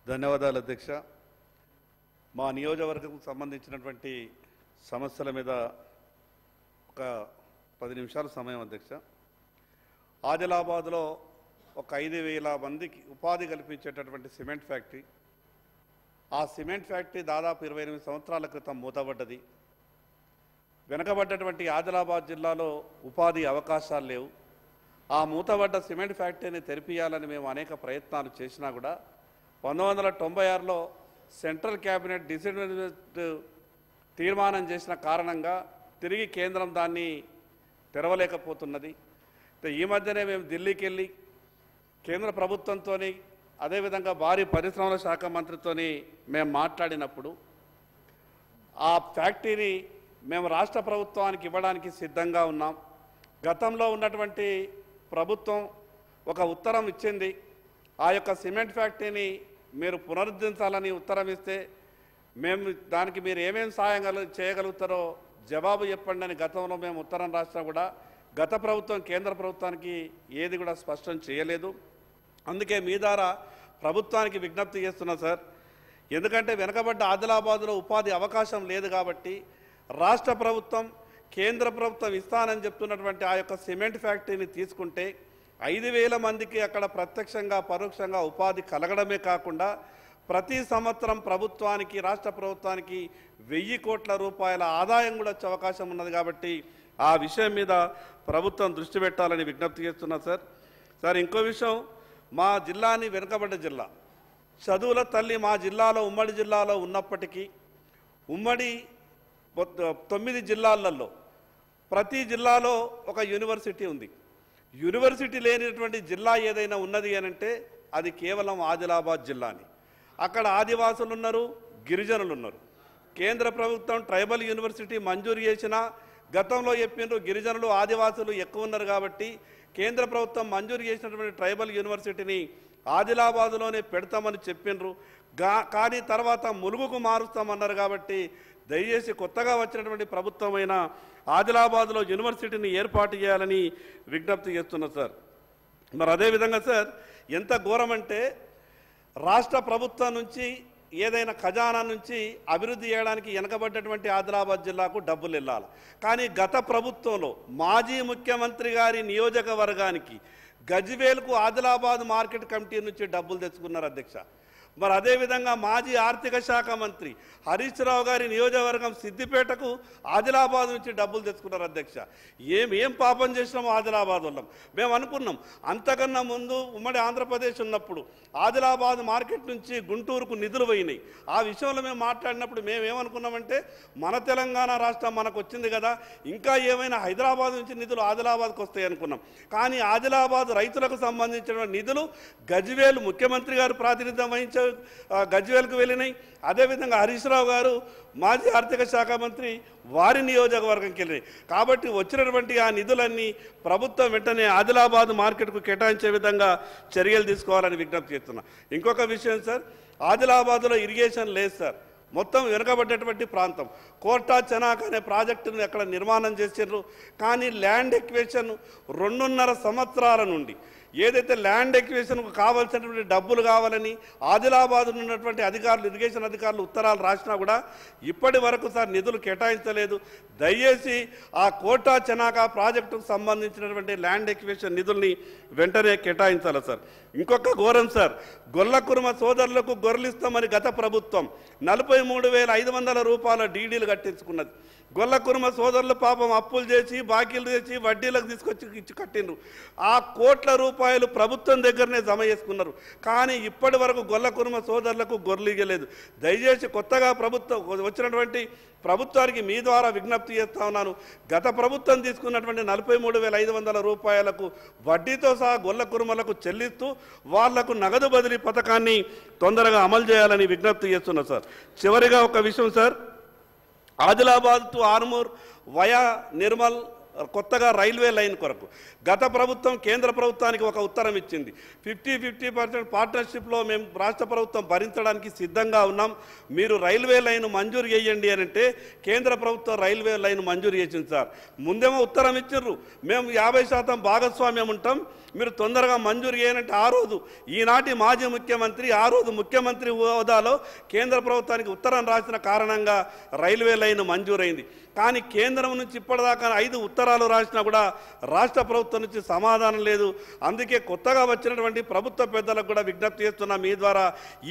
ధన్యవాదాలు అధ్యక్ష. మా నియోజకవర్గం సంబంధించినటువంటి సమస్యల మీద ఒక 10 నిమిషాల సమయం అధ్యక్ష. ఆదిలాబాద్లో ఒక 5,000 మందికి ఉపాధి కల్పించేటటువంటి సిమెంట్ ఫ్యాక్టరీ, ఆ సిమెంట్ ఫ్యాక్టరీ దాదాపు 28 సంవత్సరాల క్రితం మూతబడ్డది. వెనకబడ్డటువంటి ఆదిలాబాద్ జిల్లాలో ఉపాధి అవకాశాలు లేవు. ఆ మూతబడ్డ సిమెంట్ ఫ్యాక్టరీని తెరిపియాలని మేము అనేక ప్రయత్నాలు చేసినా కూడా 1996లో సెంట్రల్ క్యాబినెట్ డిసిజన్ తీర్మానం చేసిన కారణంగా తిరిగి కేంద్రం దాన్ని తెరవలేకపోతున్నది. ఈ మధ్యనే మేము ఢిల్లీకి వెళ్ళి కేంద్ర ప్రభుత్వంతో అదేవిధంగా భారీ పరిశ్రమల శాఖ మంత్రితో మేము మాట్లాడినప్పుడు ఆ ఫ్యాక్టరీని మేము రాష్ట్ర ప్రభుత్వానికి ఇవ్వడానికి సిద్ధంగా ఉన్నాం. గతంలో ఉన్నటువంటి ప్రభుత్వం ఒక ఉత్తరం ఇచ్చింది, ఆ యొక్క సిమెంట్ ఫ్యాక్టరీని మీరు పునరుద్ధరించాలని ఉత్తరం ఇస్తే మేము దానికి మీరు ఏమేమి సాయం చేయగలుగుతారో జవాబు చెప్పండి అని గతంలో మేము ఉత్తరం రాసినా కూడా గత ప్రభుత్వం కేంద్ర ప్రభుత్వానికి ఏది కూడా స్పష్టం చేయలేదు. అందుకే మీ ద్వారా ప్రభుత్వానికి విజ్ఞప్తి చేస్తున్నా సార్. ఎందుకంటే వెనకబడ్డ ఆదిలాబాద్లో ఉపాధి అవకాశం లేదు కాబట్టి రాష్ట్ర ప్రభుత్వం కేంద్ర ప్రభుత్వం ఇస్తానని చెప్తున్నటువంటి ఆ యొక్క సిమెంట్ ఫ్యాక్టరీని తీసుకుంటే 5,000 మందికి అక్కడ ప్రత్యక్షంగా పరోక్షంగా ఉపాధి కలగడమే కాకుండా ప్రతి సంవత్సరం ప్రభుత్వానికి రాష్ట్ర ప్రభుత్వానికి 1,000 కోట్ల రూపాయల ఆదాయం కూడా వచ్చే అవకాశం ఉన్నది. కాబట్టి ఆ విషయం మీద ప్రభుత్వం దృష్టి పెట్టాలని విజ్ఞప్తి చేస్తున్నా సార్. ఇంకో విషయం, మా జిల్లాని వెనుకబడ్డ జిల్లా, చదువుల తల్లి మా జిల్లాలో ఉమ్మడి జిల్లాలో ఉన్నప్పటికీ ఉమ్మడి 9 జిల్లాలలో ప్రతి జిల్లాలో ఒక యూనివర్సిటీ ఉంది. యూనివర్సిటీ లేనటువంటి జిల్లా ఏదైనా ఉన్నది అనంటే అది కేవలం ఆదిలాబాద్ జిల్లాని. అక్కడ ఆదివాసులు ఉన్నారు, గిరిజనులు ఉన్నారు. కేంద్ర ప్రభుత్వం ట్రైబల్ యూనివర్సిటీ మంజూరు చేసిన గతంలో చెప్పిండ్రు గిరిజనులు ఆదివాసులు ఎక్కువ ఉన్నారు కాబట్టి కేంద్ర ప్రభుత్వం మంజూరు చేసినటువంటి ట్రైబల్ యూనివర్సిటీని ఆదిలాబాద్లోనే పెడతామని చెప్పిండ్రు. కానీ తర్వాత ములుగుకు మారుస్తామన్నారు. కాబట్టి దయచేసి కొత్తగా వచ్చినటువంటి ప్రభుత్వమైన ఆదిలాబాద్లో యూనివర్సిటీని ఏర్పాటు చేయాలని విజ్ఞప్తి చేస్తున్నా సార్. మరి అదేవిధంగా సార్, ఎంత ఘోరమంటే రాష్ట్ర ప్రభుత్వం నుంచి ఏదైనా ఖజానా నుంచి అభివృద్ధి చేయడానికి వెనకబడ్డటువంటి ఆదిలాబాద్ జిల్లాకు డబ్బులు వెళ్ళాలి. కానీ గత ప్రభుత్వంలో మాజీ ముఖ్యమంత్రి గారి నియోజకవర్గానికి గజ్వేల్కు ఆదిలాబాద్ మార్కెట్ కమిటీ నుంచి డబ్బులు తెచ్చుకున్నారు అధ్యక్ష. మరి అదేవిధంగా మాజీ ఆర్థిక శాఖ మంత్రి హరీష్ రావు గారి నియోజకవర్గం సిద్దిపేటకు ఆదిలాబాద్ నుంచి డబ్బులు తెచ్చుకున్నారు అధ్యక్ష. ఏం పాపం చేసినాము ఆదిలాబాద్ వాళ్ళం. మేము అనుకున్నాం అంతకన్నా ముందు ఉమ్మడి ఆంధ్రప్రదేశ్ ఉన్నప్పుడు ఆదిలాబాద్ మార్కెట్ నుంచి గుంటూరుకు నిధులు పోయినాయి. ఆ విషయంలో మేము మాట్లాడినప్పుడు మేమేమనుకున్నామంటే మన తెలంగాణ రాష్ట్రం మనకు వచ్చింది కదా, ఇంకా ఏమైనా హైదరాబాద్ నుంచి నిధులు ఆదిలాబాద్కు వస్తాయి అనుకున్నాం. కానీ ఆదిలాబాద్ రైతులకు సంబంధించిన నిధులు గజ్వేల్ ముఖ్యమంత్రి గారు ప్రాతినిధ్యం వహించే గజ్వేల్కు వెళ్ళినాయి. అదేవిధంగా హరీష్ రావు గారు మాజీ ఆర్థిక శాఖ మంత్రి వారి నియోజకవర్గంకి వెళ్ళినాయి. కాబట్టి వచ్చినటువంటి ఆ నిధులన్నీ ప్రభుత్వం వెంటనే ఆదిలాబాద్ మార్కెట్కు కేటాయించే విధంగా చర్యలు తీసుకోవాలని విజ్ఞప్తి చేస్తున్నా. ఇంకొక విషయం సార్, ఆదిలాబాద్లో ఇరిగేషన్ లేదు సార్. మొత్తం వెనుకబడ్డటువంటి ప్రాంతం. కోర్టా చెనాక్ అనే ప్రాజెక్టును అక్కడ నిర్మాణం చేసారు. కానీ ల్యాండ్ ఎక్వేషన్ 2.5 సంవత్సరాల నుండి ఏదైతే ల్యాండ్ ఎక్వేషన్కు కావాల్సినటువంటి డబ్బులు కావాలని ఆదిలాబాద్ ఉన్నటువంటి అధికారులు, ఇరిగేషన్ అధికారులు ఉత్తరాలు రాసినా కూడా ఇప్పటి వరకు సార్ నిధులు కేటాయించలేదు. దయచేసి ఆ కోటా చెనాక ప్రాజెక్టుకు సంబంధించినటువంటి ల్యాండ్ ఎక్వేషన్ నిధుల్ని వెంటనే కేటాయించాలి సార్. ఇంకొక ఘోరం సార్, గొల్ల కుర్మ సోదరులకు గొర్రెలిస్తామని గత ప్రభుత్వం 43,500 రూపాయల డీడీలు కట్టించుకున్నది. గొల్ల కుర్మ సోదరులు పాపం అప్పులు చేసి బాకీలు చేసి వడ్డీలకు తీసుకొచ్చి ఇచ్చి కట్టిండ్రు. ఆ కోట్ల రూపాయలు ప్రభుత్వం దగ్గరనే జమ చేసుకున్నారు. కానీ ఇప్పటి వరకు గొల్ల కుర్మ సోదరులకు గొర్రెలిగలేదు. దయచేసి కొత్తగా ప్రభుత్వం వచ్చినటువంటి ప్రభుత్వానికి మీ ద్వారా విజ్ఞప్తి చేస్తా ఉన్నాను. గత ప్రభుత్వం తీసుకున్నటువంటి 43,500 రూపాయలకు వడ్డీతో సహా గొల్ల కుర్మలకు చెల్లిస్తూ వాళ్లకు నగదు బదిలీ పథకాన్ని తొందరగా అమలు చేయాలని విజ్ఞప్తి చేస్తున్నా సార్. చివరిగా ఒక విషయం sir, Adilabad to Armoor via Nirmal కొత్తగా రైల్వే లైన్ కొరకు గత ప్రభుత్వం కేంద్ర ప్రభుత్వానికి ఒక ఉత్తరం ఇచ్చింది. 50% పార్ట్నర్షిప్లో మేము రాష్ట్ర ప్రభుత్వం భరించడానికి సిద్ధంగా ఉన్నాం, మీరు రైల్వే లైన్ మంజూరు చేయండి అని అంటే కేంద్ర ప్రభుత్వం రైల్వే లైన్ మంజూరు చేసింది సార్. ముందేమో ఉత్తరం ఇచ్చారు, మేము 50% భాగస్వామ్యం ఉంటాం, మీరు తొందరగా మంజూరు చేయనంటే ఆ రోజు ఈనాటి మాజీ ముఖ్యమంత్రి ఆ రోజు ముఖ్యమంత్రి హోదాలో కేంద్ర ప్రభుత్వానికి ఉత్తరం రాసిన కారణంగా రైల్వే లైన్ మంజూరైంది. కానీ కేంద్రం నుంచి ఇప్పటిదాకా 5 ఉత్తరాలు రాసినా కూడా రాష్ట్ర ప్రభుత్వం నుంచి సమాధానం లేదు. అందుకే కొత్తగా వచ్చినటువంటి ప్రభుత్వ పెద్దలకు కూడా విజ్ఞప్తి చేస్తున్నా, మీ ద్వారా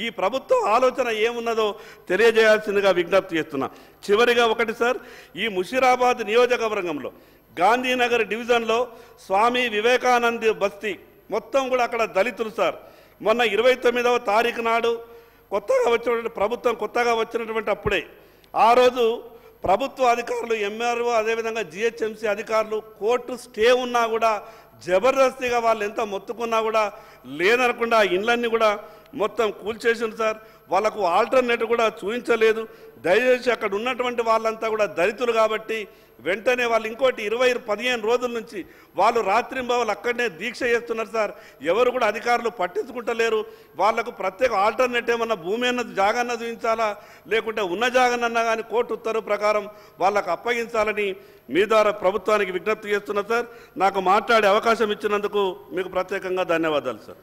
ఈ ప్రభుత్వం ఆలోచన ఏమున్నదో తెలియజేయాల్సిందిగా విజ్ఞప్తి చేస్తున్నా. చివరిగా ఒకటి సార్, ఈ ముషీరాబాద్ నియోజకవర్గంలో గాంధీనగర్ డివిజన్లో స్వామి వివేకానంద బస్తీ మొత్తం కూడా అక్కడ దళితులు సార్. మొన్న 29వ తారీఖు నాడు కొత్తగా వచ్చినటువంటి ప్రభుత్వం కొత్తగా వచ్చినటువంటి అప్పుడే ఆ రోజు ప్రభుత్వ అధికారులు ఎంఆర్ఓ అదేవిధంగా జిహెచ్ఎంసీ అధికారులు కోర్టు స్టే ఉన్నా కూడా జబర్దస్తిగా వాళ్ళు ఎంత మొత్తుకున్నా కూడా లేదనకుండా ఇండ్లన్నీ కూడా మొత్తం కూల్చేసింది సార్. వాళ్ళకు ఆల్టర్నేటివ్ కూడా చూపించలేదు. దయచేసి అక్కడ ఉన్నటువంటి వాళ్ళంతా కూడా దళితులు కాబట్టి వెంటనే వాళ్ళు ఇంకోటి 15 రోజుల నుంచి వాళ్ళు రాత్రింబవళ్ళు అక్కడనే దీక్ష చేస్తున్నారు సార్. ఎవరు కూడా అధికారులు పట్టించుకుంటలేరు. వాళ్లకు ప్రత్యేక ఆల్టర్నేటివ్ ఏమన్నా భూమి అన్నది జాగన్న చూపించాలా, లేకుంటే ఉన్న జాగనన్నా కానీ కోర్టు ఉత్తర్వు ప్రకారం వాళ్ళకు అప్పగించాలని మీ ద్వారా ప్రభుత్వానికి విజ్ఞప్తి చేస్తున్నా సార్. నాకు మాట్లాడే అవకాశం ఇచ్చినందుకు మీకు ప్రత్యేకంగా ధన్యవాదాలు సార్.